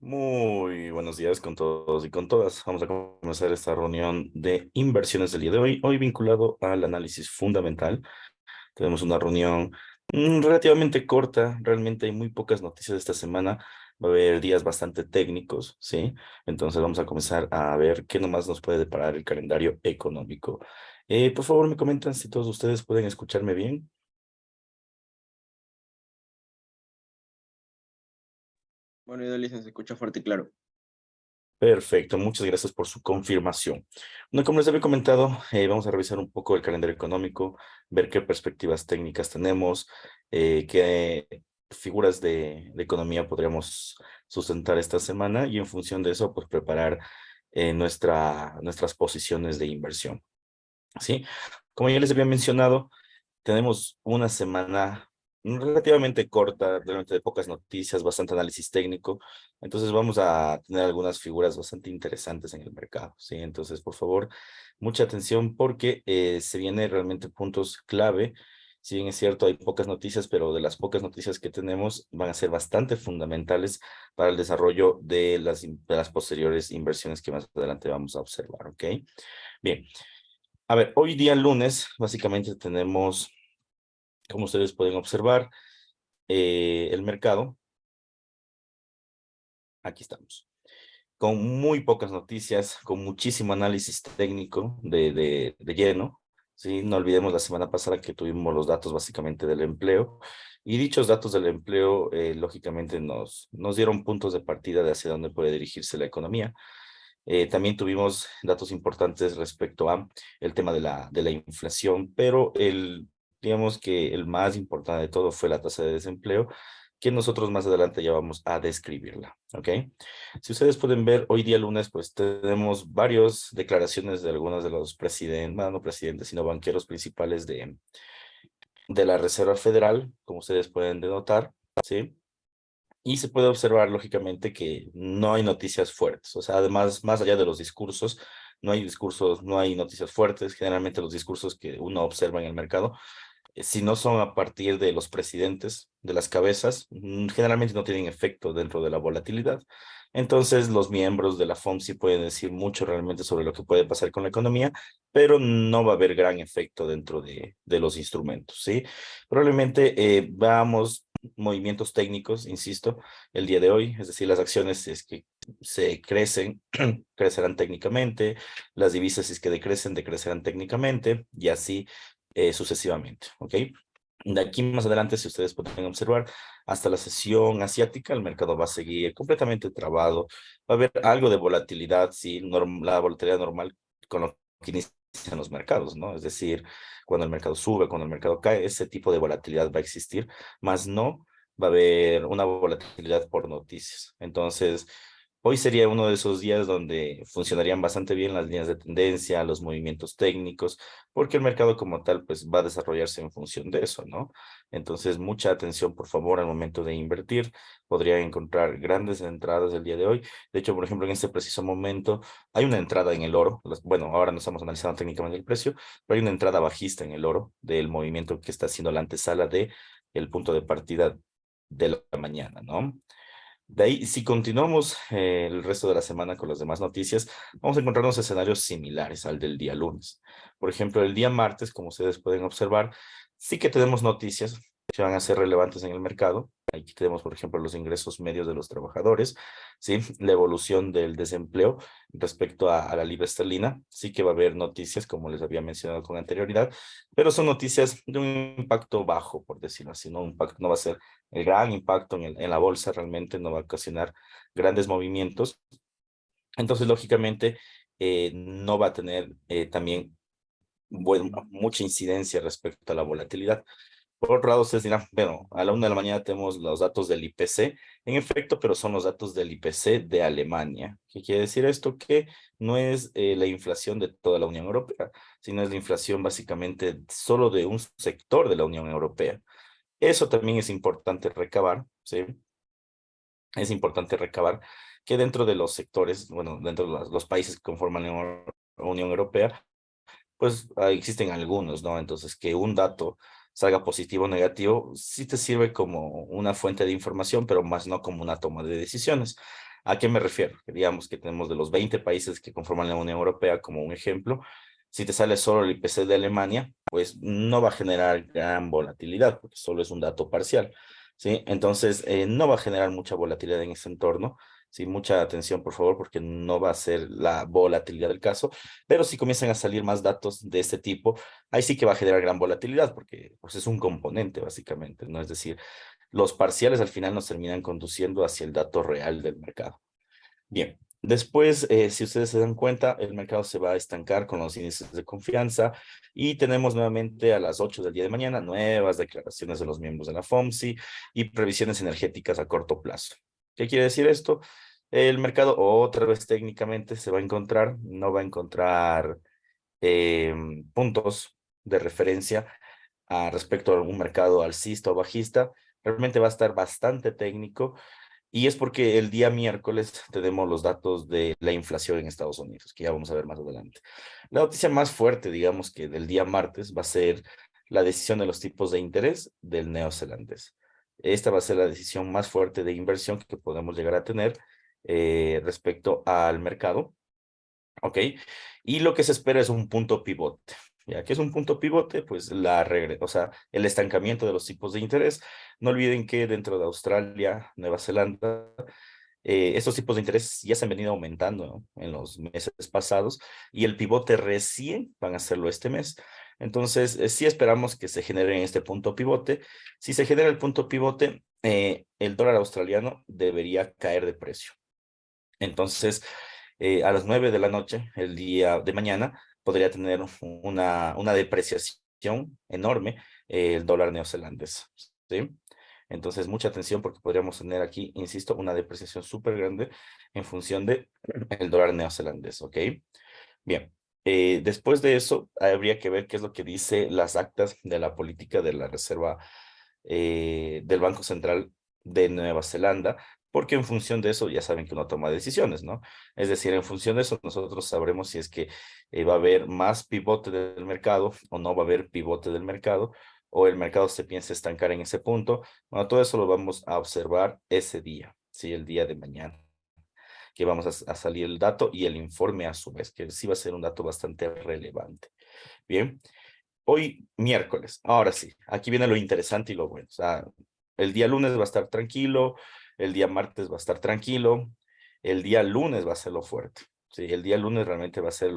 Muy buenos días con todos y con todas. Vamos a comenzar esta reunión de inversiones del día de hoy vinculado al análisis fundamental. Tenemos una reunión relativamente corta, realmente hay muy pocas noticias esta semana. Va a haber días bastante técnicos, ¿sí? Entonces vamos a comenzar a ver qué nomás nos puede deparar el calendario económico. Por favor, me comentan si todos ustedes pueden escucharme bien. Bueno, y Lice, se escucha fuerte y claro. Perfecto, muchas gracias por su confirmación. Bueno, como les había comentado, vamos a revisar un poco el calendario económico, ver qué perspectivas técnicas tenemos, qué figuras de economía podríamos sustentar esta semana y en función de eso, pues preparar nuestras posiciones de inversión. ¿Sí? Como ya les había mencionado, tenemos una semana relativamente corta, realmente de pocas noticias, bastante análisis técnico. Entonces vamos a tener algunas figuras bastante interesantes en el mercado, ¿sí? Entonces, por favor, mucha atención porque se vienen realmente puntos clave. Si bien es cierto, hay pocas noticias, pero de las pocas noticias que tenemos van a ser bastante fundamentales para el desarrollo de las posteriores inversiones que más adelante vamos a observar, ¿ok? Bien, a ver, hoy día lunes, básicamente tenemos, como ustedes pueden observar, el mercado, aquí estamos, con muy pocas noticias, con muchísimo análisis técnico de lleno, ¿sí? No olvidemos la semana pasada que tuvimos los datos básicamente del empleo, y dichos datos del empleo, lógicamente, nos dieron puntos de partida de hacia dónde puede dirigirse la economía. También tuvimos datos importantes respecto a el tema de la inflación, pero digamos que el más importante de todo fue la tasa de desempleo, que nosotros más adelante ya vamos a describirla, ¿ok? Si ustedes pueden ver, hoy día lunes, pues tenemos varias declaraciones de algunos de los presidentes, bueno, no presidentes, sino banqueros principales de la Reserva Federal, como ustedes pueden denotar, ¿sí? Y se puede observar, lógicamente, que no hay noticias fuertes. O sea, además, más allá de los discursos, no hay discursos, no hay noticias fuertes. Generalmente los discursos que uno observa en el mercado, si no son a partir de los presidentes, de las cabezas, generalmente no tienen efecto dentro de la volatilidad. Entonces, los miembros de la FOMC sí pueden decir mucho realmente sobre lo que puede pasar con la economía, pero no va a haber gran efecto dentro de los instrumentos, ¿sí? Probablemente veamos movimientos técnicos, insisto, el día de hoy, es decir, las acciones es que se crecen, crecerán técnicamente, las divisas si es que decrecen, decrecerán técnicamente, y así sucesivamente, ¿ok? De aquí más adelante, si ustedes pueden observar, hasta la sesión asiática, el mercado va a seguir completamente trabado. Va a haber algo de volatilidad, sí, la volatilidad normal con lo que inician los mercados, ¿no? Es decir, cuando el mercado sube, cuando el mercado cae, ese tipo de volatilidad va a existir, más no va a haber una volatilidad por noticias. Entonces, hoy sería uno de esos días donde funcionarían bastante bien las líneas de tendencia, los movimientos técnicos, porque el mercado como tal pues va a desarrollarse en función de eso, ¿no? Entonces, mucha atención, por favor, al momento de invertir. Podría encontrar grandes entradas el día de hoy. De hecho, por ejemplo, en este preciso momento hay una entrada en el oro. Bueno, ahora no estamos analizando técnicamente el precio, pero hay una entrada bajista en el oro del movimiento que está haciendo la antesala de el punto de partida de la mañana, ¿no? De ahí, si continuamos el resto de la semana con las demás noticias, vamos a encontrarnos escenarios similares al del día lunes. Por ejemplo, el día martes, como ustedes pueden observar, sí que tenemos noticias que van a ser relevantes en el mercado. Aquí tenemos, por ejemplo, los ingresos medios de los trabajadores, ¿sí? La evolución del desempleo respecto a la libra esterlina. Sí que va a haber noticias, como les había mencionado con anterioridad, pero son noticias de un impacto bajo, por decirlo así, ¿no? Un impacto no va a ser el gran impacto en la bolsa, realmente no va a ocasionar grandes movimientos. Entonces, lógicamente, no va a tener también mucha incidencia respecto a la volatilidad. Por otro lado, ustedes dirán, bueno, a la 1 de la mañana tenemos los datos del IPC, en efecto, pero son los datos del IPC de Alemania. ¿Qué quiere decir esto? Que no es la inflación de toda la Unión Europea, sino es la inflación básicamente solo de un sector de la Unión Europea. Eso también es importante recabar, ¿sí? Es importante recabar que dentro de los sectores, bueno, dentro de los países que conforman la Unión Europea, pues existen algunos, ¿no? Entonces, que un dato salga positivo o negativo, sí te sirve como una fuente de información, pero más no como una toma de decisiones. ¿A qué me refiero? Que digamos que tenemos de los 20 países que conforman la Unión Europea como un ejemplo, si te sale solo el IPC de Alemania, pues no va a generar gran volatilidad, porque solo es un dato parcial, ¿sí? Entonces, no va a generar mucha volatilidad en ese entorno, ¿sí? Mucha atención, por favor, porque no va a ser la volatilidad del caso, pero si comienzan a salir más datos de este tipo, ahí sí que va a generar gran volatilidad, porque pues, es un componente, básicamente, ¿no? Es decir, los parciales al final nos terminan conduciendo hacia el dato real del mercado. Bien, después, si ustedes se dan cuenta, el mercado se va a estancar con los índices de confianza y tenemos nuevamente a las 8 del día de mañana nuevas declaraciones de los miembros de la FOMC y previsiones energéticas a corto plazo. ¿Qué quiere decir esto? El mercado otra vez técnicamente se va a encontrar, no va a encontrar puntos de referencia respecto a un mercado alcista o bajista. Realmente va a estar bastante técnico y es porque el día miércoles tenemos los datos de la inflación en Estados Unidos, que ya vamos a ver más adelante. La noticia más fuerte, digamos que del día martes, va a ser la decisión de los tipos de interés del neozelandés. Esta va a ser la decisión más fuerte de inversión que podemos llegar a tener respecto al mercado. ¿Ok? Y lo que se espera es un punto pivote. ¿Ya? ¿Qué es un punto pivote? Pues o sea, el estancamiento de los tipos de interés. No olviden que dentro de Australia, Nueva Zelanda, estos tipos de interés ya se han venido aumentando, ¿no? En los meses pasados y el pivote recién van a hacerlo este mes. Entonces, sí esperamos que se genere en este punto pivote. Si se genera el punto pivote, el dólar australiano debería caer de precio. Entonces, a las 9 de la noche, el día de mañana, podría tener una depreciación enorme el dólar neozelandés, ¿sí? Entonces, mucha atención porque podríamos tener aquí, insisto, una depreciación súper grande en función de el dólar neozelandés, ¿ok? Bien, después de eso, habría que ver qué es lo que dice las actas de la política de la Reserva del Banco Central de Nueva Zelanda, porque en función de eso ya saben que uno toma decisiones, ¿no? Es decir, en función de eso nosotros sabremos si es que va a haber más pivote del mercado o no va a haber pivote del mercado, o el mercado se piensa estancar en ese punto. Bueno, todo eso lo vamos a observar ese día, ¿sí? El día de mañana que vamos a salir el dato y el informe a su vez, que sí va a ser un dato bastante relevante. Bien, hoy miércoles, ahora sí, aquí viene lo interesante y lo bueno. O sea, el día lunes va a estar tranquilo, el día martes va a estar tranquilo, el día lunes va a ser lo fuerte. Sí, el día lunes realmente va a ser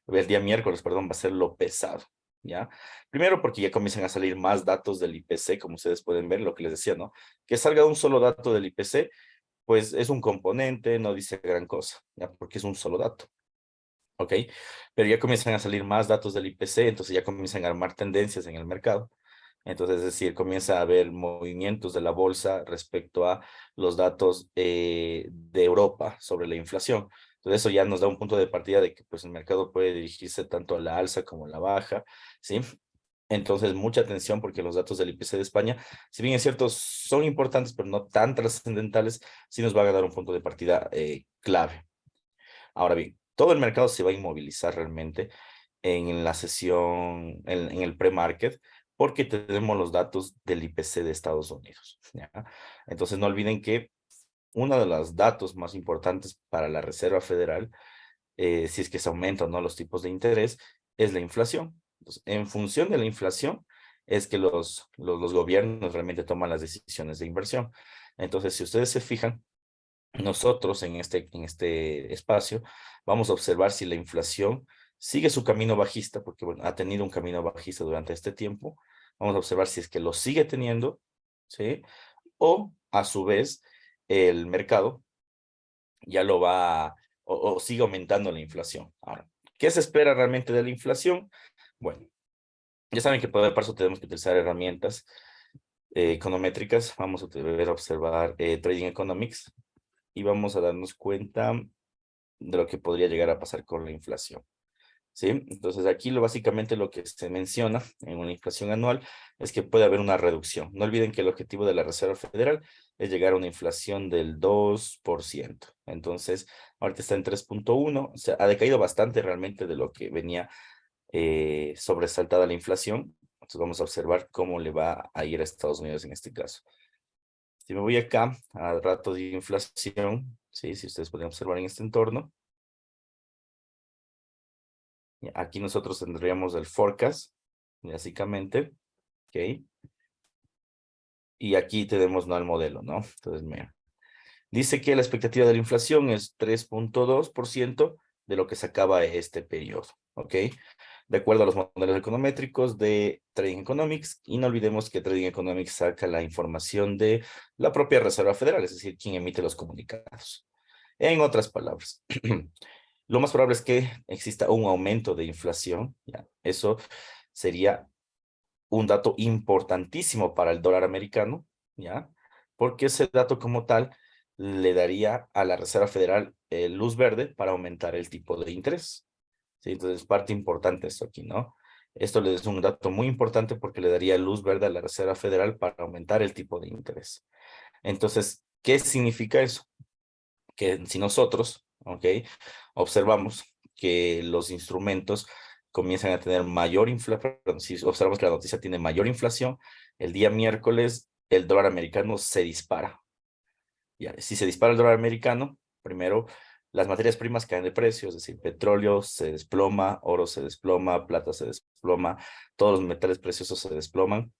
el día miércoles, perdón, va a ser lo pesado. ¿Ya? Primero porque ya comienzan a salir más datos del IPC, como ustedes pueden ver, lo que les decía, ¿no? Que salga un solo dato del IPC pues es un componente, no dice gran cosa, ¿ya? Porque es un solo dato, ¿ok? Pero ya comienzan a salir más datos del IPC, entonces ya comienzan a armar tendencias en el mercado. Entonces, es decir, comienza a haber movimientos de la bolsa respecto a los datos de Europa sobre la inflación. Entonces, eso ya nos da un punto de partida de que pues, el mercado puede dirigirse tanto a la alza como a la baja, ¿sí? Entonces, mucha atención porque los datos del IPC de España, si bien es cierto, son importantes, pero no tan trascendentales, sí nos va a dar un punto de partida clave. Ahora bien, todo el mercado se va a inmovilizar realmente en la sesión, en el pre-market, porque tenemos los datos del IPC de Estados Unidos, ¿ya? Entonces, no olviden que uno de los datos más importantes para la Reserva Federal si es que se aumentan, ¿no? Los tipos de interés, es la inflación. Entonces, en función de la inflación, es que los gobiernos realmente toman las decisiones de inversión. Entonces, si ustedes se fijan, nosotros en este espacio vamos a observar si la inflación sigue su camino bajista, porque bueno, ha tenido un camino bajista durante este tiempo. Vamos a observar si es que lo sigue teniendo, ¿sí? O a su vez, el mercado ya lo va o sigue aumentando la inflación. Ahora, ¿qué se espera realmente de la inflación? Bueno, ya saben que para eso tenemos que utilizar herramientas econométricas. Vamos a deber observar Trading Economics y vamos a darnos cuenta de lo que podría llegar a pasar con la inflación. ¿Sí? Entonces aquí básicamente lo que se menciona en una inflación anual es que puede haber una reducción. No olviden que el objetivo de la Reserva Federal es llegar a una inflación del 2%. Entonces, ahorita está en 3,1, o sea, ha decaído bastante realmente de lo que venía sobresaltada la inflación. Entonces vamos a observar cómo le va a ir a Estados Unidos en este caso. Si me voy acá a datos de inflación, ¿sí? Si ustedes pueden observar en este entorno. Y aquí nosotros tendríamos el forecast, básicamente, ¿ok? Y aquí tenemos, ¿no?, el modelo, ¿no? Entonces, mira, dice que la expectativa de la inflación es 3.2% de lo que se acaba este periodo, ¿ok? De acuerdo a los modelos econométricos de Trading Economics, y no olvidemos que Trading Economics saca la información de la propia Reserva Federal, es decir, quien emite los comunicados. En otras palabras, lo más probable es que exista un aumento de inflación, ¿ya? Eso sería un dato importantísimo para el dólar americano, ¿ya? Porque ese dato como tal le daría a la Reserva Federal luz verde para aumentar el tipo de interés, ¿sí? Entonces, parte importante esto aquí, ¿no? Esto le es un dato muy importante porque le daría luz verde a la Reserva Federal para aumentar el tipo de interés. Entonces, ¿qué significa eso? Que si nosotros, ¿ok?, observamos que los instrumentos comienzan a tener mayor inflación, si observamos que la noticia tiene mayor inflación, el día miércoles el dólar americano se dispara. Ya, si se dispara el dólar americano, primero las materias primas caen de precio, es decir, petróleo se desploma, oro se desploma, plata se desploma, todos los metales preciosos se desploman.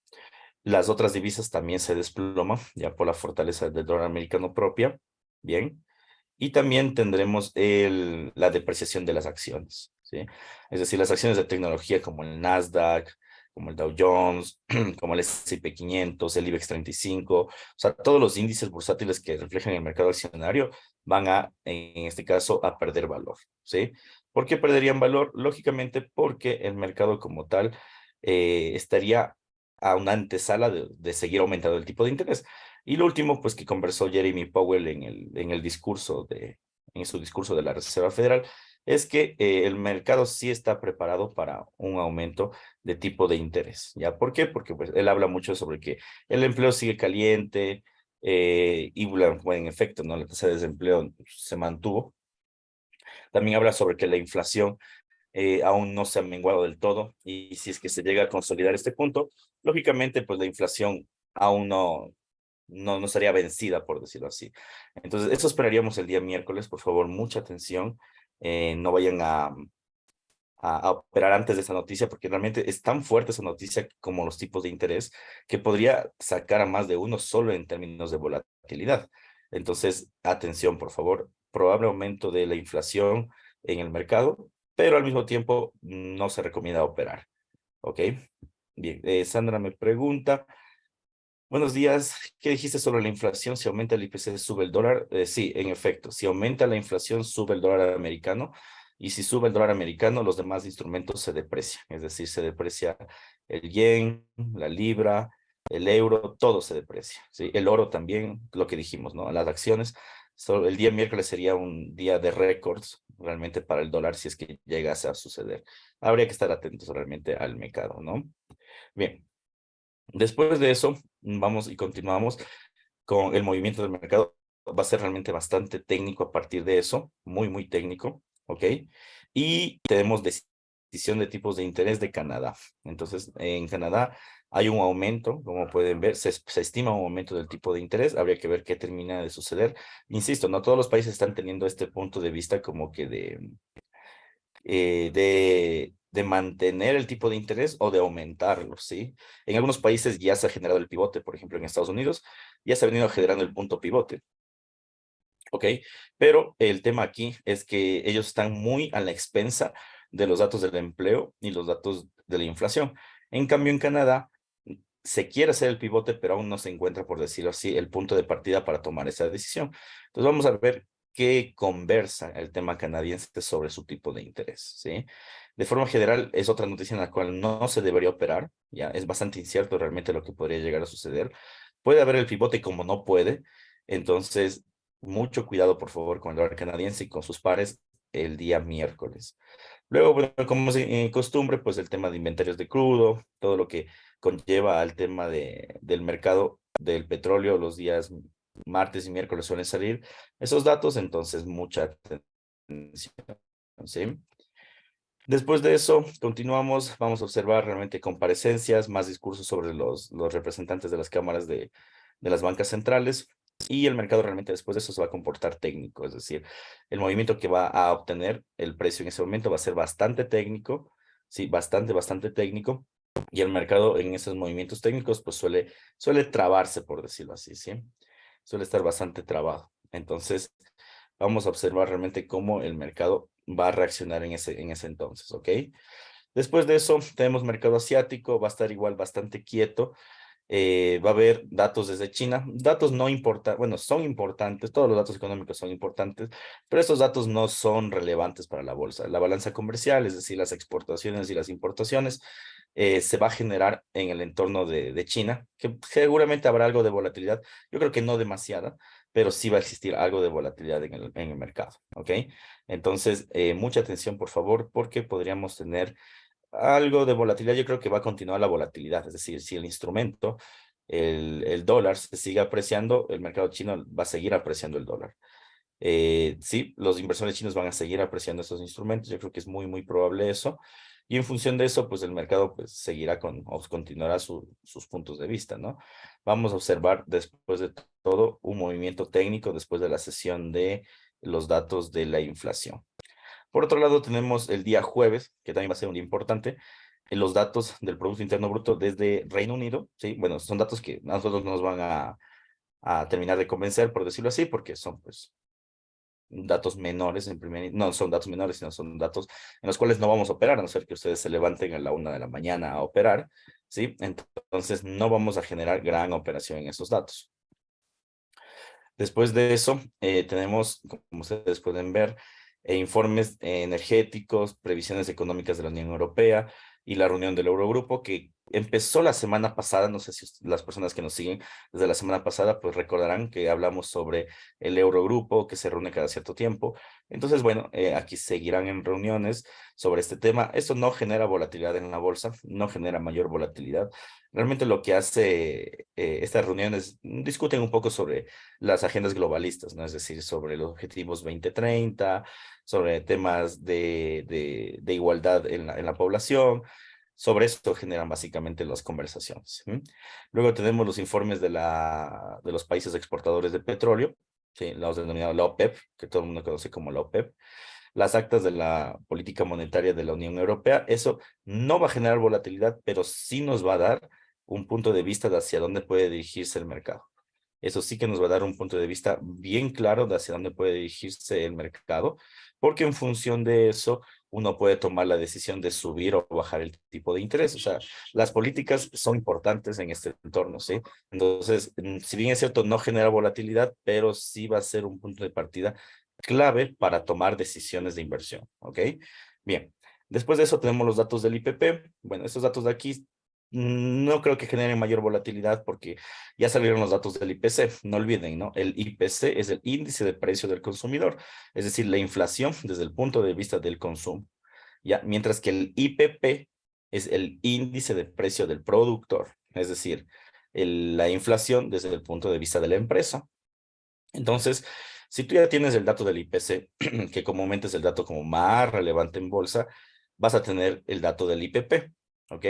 Las otras divisas también se desploman, ya por la fortaleza del dólar americano propia. Bien. Y también tendremos la depreciación de las acciones, ¿sí? Es decir, las acciones de tecnología como el Nasdaq, como el Dow Jones, como el S&P 500, el IBEX 35, o sea, todos los índices bursátiles que reflejan el mercado accionario van a, en este caso, a perder valor, ¿sí? ¿Por qué perderían valor? Lógicamente porque el mercado como tal estaría a una antesala de seguir aumentando el tipo de interés. Y lo último, pues que conversó Jeremy Powell en su discurso de la Reserva Federal, es que el mercado sí está preparado para un aumento de tipo de interés. ¿Ya? ¿Por qué? Porque pues, él habla mucho sobre que el empleo sigue caliente y bueno, en efecto, ¿no?, la tasa de desempleo se mantuvo. También habla sobre que la inflación aún no se ha menguado del todo, y si es que se llega a consolidar este punto, lógicamente, pues la inflación aún no sería vencida, por decirlo así. Entonces, eso esperaríamos el día miércoles. Por favor, mucha atención. No vayan a operar antes de esa noticia, porque realmente es tan fuerte esa noticia como los tipos de interés que podría sacar a más de uno solo en términos de volatilidad. Entonces, atención, por favor. Probable aumento de la inflación en el mercado, pero al mismo tiempo no se recomienda operar. ¿Ok? Bien, Sandra me pregunta: buenos días, ¿qué dijiste sobre la inflación? Si aumenta el IPC, ¿sube el dólar? Sí, en efecto, si aumenta la inflación, sube el dólar americano, y si sube el dólar americano, los demás instrumentos se deprecian, es decir, se deprecia el yen, la libra, el euro, todo se deprecia, ¿sí? El oro también, lo que dijimos, ¿no? Las acciones, el día miércoles sería un día de récords realmente para el dólar si es que llegase a suceder. Habría que estar atentos realmente al mercado, ¿no? Bien. Después de eso, vamos y continuamos con el movimiento del mercado. Va a ser realmente bastante técnico a partir de eso, muy, muy técnico, ¿ok? Y tenemos decisión de tipos de interés de Canadá. Entonces, en Canadá hay un aumento, como pueden ver, se estima un aumento del tipo de interés. Habría que ver qué termina de suceder. Insisto, no todos los países están teniendo este punto de vista como que de mantener el tipo de interés o de aumentarlo, ¿sí? En algunos países ya se ha generado el pivote, por ejemplo, en Estados Unidos ya se ha venido generando el punto pivote, ¿ok? Pero el tema aquí es que ellos están muy a la expensa de los datos del empleo y los datos de la inflación. En cambio, en Canadá se quiere hacer el pivote, pero aún no se encuentra, por decirlo así, el punto de partida para tomar esa decisión. Entonces vamos a ver qué conversa el tema canadiense sobre su tipo de interés, ¿sí? De forma general, es otra noticia en la cual no se debería operar, ya es bastante incierto realmente lo que podría llegar a suceder. Puede haber el pivote como no puede, entonces mucho cuidado, por favor, con el dólar canadiense y con sus pares el día miércoles. Luego, bueno, como es costumbre, pues el tema de inventarios de crudo, todo lo que conlleva al tema del mercado del petróleo, los días martes y miércoles suelen salir esos datos, entonces mucha atención, ¿sí? Después de eso, continuamos, vamos a observar realmente comparecencias, más discursos sobre los representantes de las cámaras de las bancas centrales. y el mercado realmente después de eso se va a comportar técnico, es decir, el movimiento que va a obtener el precio en ese momento va a ser bastante técnico, sí, bastante técnico, y el mercado en esos movimientos técnicos pues suele trabarse, por decirlo así, ¿sí? Suele estar bastante trabado. Entonces, vamos a observar realmente cómo el mercado va a reaccionar en ese entonces, ¿ok? Después de eso, tenemos mercado asiático, va a estar igual bastante quieto. Va a haber datos desde China, datos no importantes, bueno, son importantes, todos los datos económicos son importantes, pero estos datos no son relevantes para la bolsa. La balanza comercial, es decir, las exportaciones y las importaciones, se va a generar en el entorno de China, que seguramente habrá algo de volatilidad, yo creo que no demasiada, pero sí va a existir algo de volatilidad en el mercado, ¿ok? Entonces, mucha atención, por favor, porque podríamos tener algo de volatilidad. Yo creo que va a continuar la volatilidad, es decir, si el instrumento, el dólar se sigue apreciando, el mercado chino va a seguir apreciando el dólar. Sí, los inversores chinos van a seguir apreciando estos instrumentos, yo creo que es muy probable eso, y en función de eso, pues el mercado pues seguirá o continuará sus puntos de vista, ¿no? Vamos a observar después de todo un movimiento técnico después de la sesión de los datos de la inflación. Por otro lado, tenemos el día jueves, que también va a ser un día importante, los datos del Producto Interno Bruto desde Reino Unido, ¿sí? Bueno, son datos que a nosotros no nos van a terminar de convencer, por decirlo así, porque son, pues, datos menores no son datos menores, sino son datos en los cuales no vamos a operar, a no ser que ustedes se levanten a la 1 de la mañana a operar, ¿sí? Entonces, no vamos a generar gran operación en esos datos. Después de eso, tenemos, como ustedes pueden ver, informes energéticos, previsiones económicas de la Unión Europea y la reunión del Eurogrupo que empezó la semana pasada. No sé si las personas que nos siguen desde la semana pasada, pues recordarán que hablamos sobre el Eurogrupo que se reúne cada cierto tiempo. Entonces, bueno, aquí seguirán en reuniones sobre este tema. Esto no genera volatilidad en la bolsa, no genera mayor volatilidad. Realmente lo que hace estas reuniones discuten un poco sobre las agendas globalistas, ¿no? Es decir, sobre los objetivos 2030, sobre temas de igualdad en la población. Sobre esto generan básicamente las conversaciones. Luego tenemos los informes de los países exportadores de petróleo, ¿sí? Los denominados la OPEP, que todo el mundo conoce como la OPEP. Las actas de la política monetaria de la Unión Europea. Eso no va a generar volatilidad, pero sí nos va a dar un punto de vista de hacia dónde puede dirigirse el mercado. Eso sí que nos va a dar un punto de vista bien claro de hacia dónde puede dirigirse el mercado, porque en función de eso uno puede tomar la decisión de subir o bajar el tipo de interés. O sea, las políticas son importantes en este entorno, ¿sí? Entonces, si bien es cierto, no genera volatilidad, pero sí va a ser un punto de partida clave para tomar decisiones de inversión, ¿ok? Bien, después de eso tenemos los datos del IPP. Bueno, estos datos de aquí no creo que generen mayor volatilidad porque ya salieron los datos del IPC. No olviden, ¿no? El IPC es el índice de precio del consumidor, es decir, la inflación desde el punto de vista del consumo, ¿ya? Mientras que el IPP es el índice de precio del productor, es decir, la inflación desde el punto de vista de la empresa. Entonces, si tú ya tienes el dato del IPC, que comúnmente es el dato como más relevante en bolsa, vas a tener el dato del IPP, ¿ok?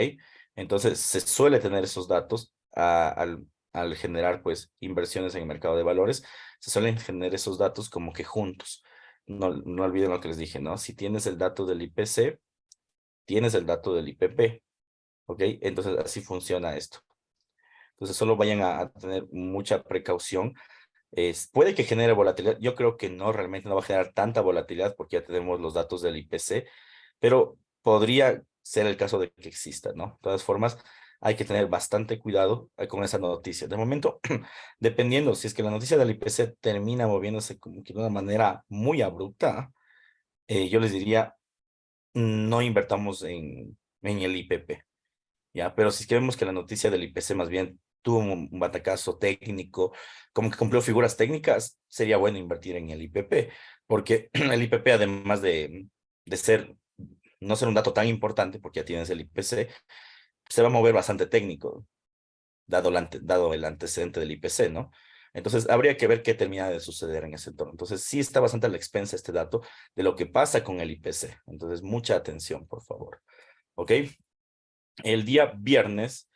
Entonces, se suele tener esos datos al generar, pues, inversiones en el mercado de valores, se suelen generar esos datos como que juntos. No olviden lo que les dije, ¿no? Si tienes el dato del IPC, tienes el dato del IPP, ¿ok? Entonces, así funciona esto. Entonces, solo vayan a tener mucha precaución. Puede que genere volatilidad. Yo creo que no, realmente no va a generar tanta volatilidad porque ya tenemos los datos del IPC, pero podría ser el caso de que exista, ¿no? De todas formas, hay que tener bastante cuidado con esa noticia. De momento, dependiendo, si es que la noticia del IPC termina moviéndose como que de una manera muy abrupta, yo les diría, no invertamos en el IPP. ¿Ya? Pero si es que vemos que la noticia del IPC más bien tuvo un batacazo técnico, como que cumplió figuras técnicas, sería bueno invertir en el IPP, porque el IPP, además de no ser un dato tan importante, porque ya tienes el IPC, se va a mover bastante técnico, dado el antecedente del IPC, ¿no? Entonces, habría que ver qué termina de suceder en ese entorno. Entonces, sí está bastante a la expensa este dato de lo que pasa con el IPC. Entonces, mucha atención, por favor. ¿Ok? El día viernes,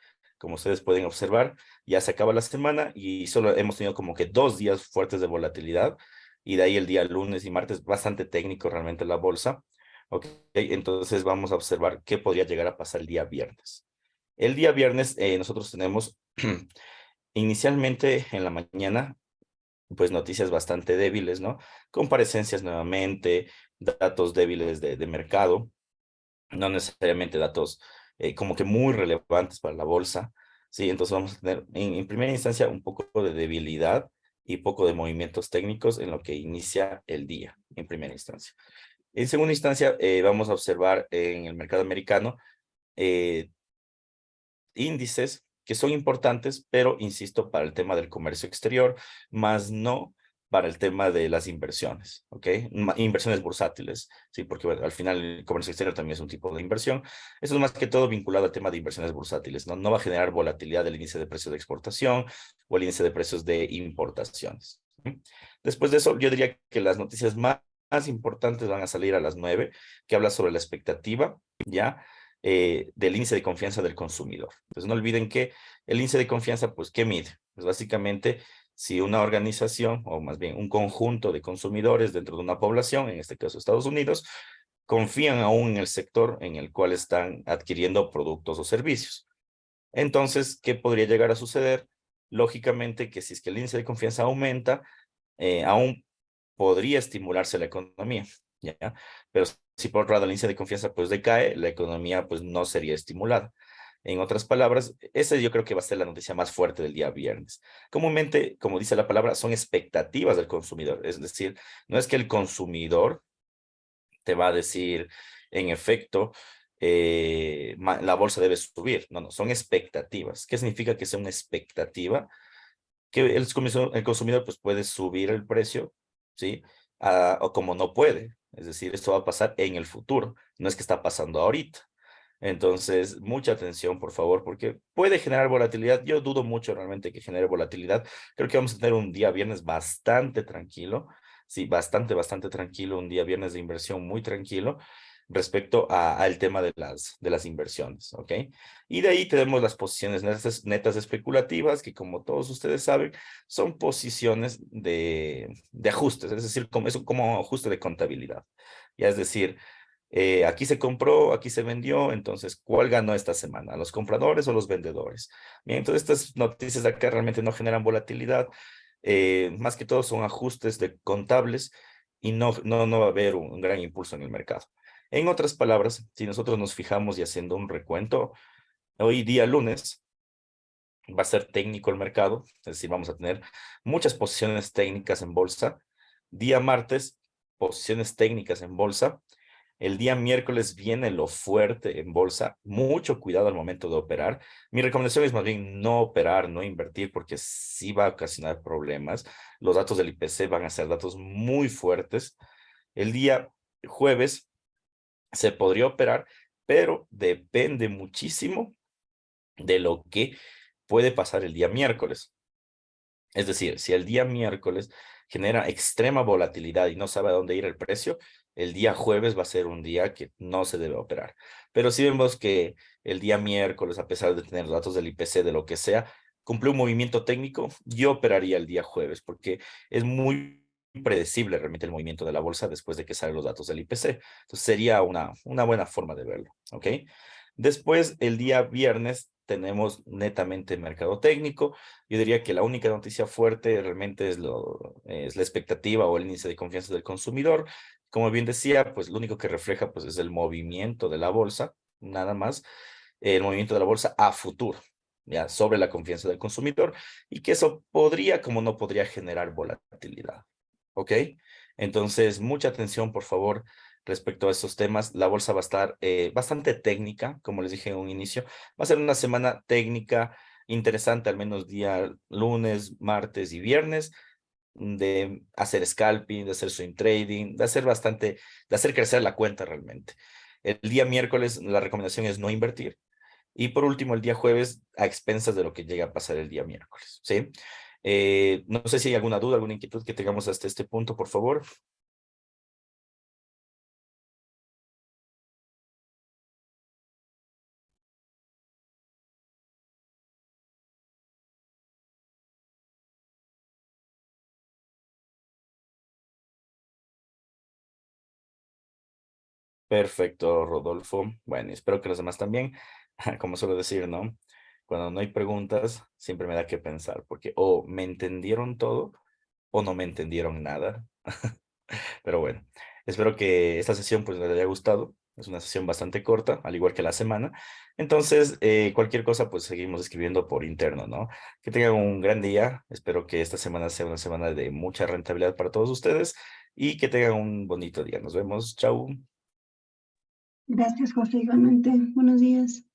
Como ustedes pueden observar, ya se acaba la semana y solo hemos tenido como que 2 días fuertes de volatilidad y de ahí el día lunes y martes bastante técnico realmente la bolsa. Ok, entonces vamos a observar qué podría llegar a pasar el día viernes. El día viernes nosotros tenemos inicialmente en la mañana pues noticias bastante débiles, ¿no? Comparecencias nuevamente, datos débiles de mercado, no necesariamente datos como que muy relevantes para la bolsa, ¿sí? Entonces vamos a tener en primera instancia un poco de debilidad y poco de movimientos técnicos en lo que inicia el día, en primera instancia. En segunda instancia, vamos a observar en el mercado americano eh, índices que son importantes, pero insisto, para el tema del comercio exterior, más no para el tema de las inversiones, ¿ok? Inversiones bursátiles, ¿sí? Porque bueno, al final el comercio exterior también es un tipo de inversión. Eso es más que todo vinculado al tema de inversiones bursátiles, ¿no? No va a generar volatilidad del índice de precios de exportación o el índice de precios de importaciones. ¿Sí? Después de eso, yo diría que las noticias más importantes van a salir a las 9, que habla sobre la expectativa, ¿ya? Del índice de confianza del consumidor. Entonces no olviden que el índice de confianza, pues, ¿qué mide? Pues básicamente si una organización, o más bien un conjunto de consumidores dentro de una población, en este caso Estados Unidos, confían aún en el sector en el cual están adquiriendo productos o servicios. Entonces, ¿qué podría llegar a suceder? Lógicamente que si es que el índice de confianza aumenta, aún podría estimularse la economía, ¿ya? Pero si por otro lado el índice de confianza pues decae, la economía pues no sería estimulada. En otras palabras, esa yo creo que va a ser la noticia más fuerte del día viernes. Comúnmente, como dice la palabra, son expectativas del consumidor. Es decir, no es que el consumidor te va a decir, en efecto, la bolsa debe subir. No, no, son expectativas. ¿Qué significa que sea una expectativa? Que el consumidor pues puede subir el precio, ¿sí? O como no puede. Es decir, esto va a pasar en el futuro, no es que está pasando ahorita. Entonces, mucha atención, por favor, porque puede generar volatilidad. Yo dudo mucho realmente que genere volatilidad. Creo que vamos a tener un día viernes bastante tranquilo, sí, bastante tranquilo, un día viernes de inversión muy tranquilo respecto al tema de las inversiones, ¿ok? Y de ahí tenemos las posiciones netas especulativas, que como todos ustedes saben, son posiciones de ajustes, es decir, como ajuste de contabilidad. Ya es decir, aquí se compró, aquí se vendió, entonces, ¿cuál ganó esta semana? ¿Los compradores o los vendedores? Bien, entonces estas noticias de acá realmente no generan volatilidad, más que todo son ajustes de contables y no va a haber un gran impulso en el mercado. En otras palabras, si nosotros nos fijamos y haciendo un recuento, hoy día lunes va a ser técnico el mercado, es decir, vamos a tener muchas posiciones técnicas en bolsa. Día martes, posiciones técnicas en bolsa. El día miércoles viene lo fuerte en bolsa. Mucho cuidado al momento de operar. Mi recomendación es más bien no operar, no invertir, porque sí va a ocasionar problemas. Los datos del IPC van a ser datos muy fuertes. El día jueves se podría operar, pero depende muchísimo de lo que puede pasar el día miércoles. Es decir, si el día miércoles genera extrema volatilidad y no sabe a dónde ir el precio, el día jueves va a ser un día que no se debe operar. Pero si vemos que el día miércoles, a pesar de tener datos del IPC, de lo que sea, cumple un movimiento técnico, yo operaría el día jueves, porque es muy predecible realmente el movimiento de la bolsa después de que salen los datos del IPC. Entonces sería una buena forma de verlo, ¿ok? Después, el día viernes, tenemos netamente mercado técnico. Yo diría que la única noticia fuerte realmente es la expectativa o el índice de confianza del consumidor. Como bien decía, pues lo único que refleja pues es el movimiento de la bolsa, nada más, el movimiento de la bolsa a futuro, ya sobre la confianza del consumidor y que eso podría, como no podría, generar volatilidad. ¿Ok? Entonces, mucha atención, por favor, respecto a estos temas. La bolsa va a estar bastante técnica, como les dije en un inicio. Va a ser una semana técnica interesante, al menos día lunes, martes y viernes, de hacer scalping, de hacer swing trading, de hacer crecer la cuenta realmente. El día miércoles la recomendación es no invertir. Y por último, el día jueves, a expensas de lo que llega a pasar el día miércoles, ¿sí? No sé si hay alguna duda, alguna inquietud que tengamos hasta este punto, por favor. Perfecto, Rodolfo. Bueno, espero que los demás también. Como suelo decir, ¿no? Cuando no hay preguntas, siempre me da que pensar, porque o me entendieron todo o no me entendieron nada. Pero bueno, espero que esta sesión pues les haya gustado. Es una sesión bastante corta, al igual que la semana. Entonces, cualquier cosa, pues seguimos escribiendo por interno, ¿no? Que tengan un gran día. Espero que esta semana sea una semana de mucha rentabilidad para todos ustedes y que tengan un bonito día. Nos vemos. Chau. Gracias, Jorge, igualmente. Buenos días.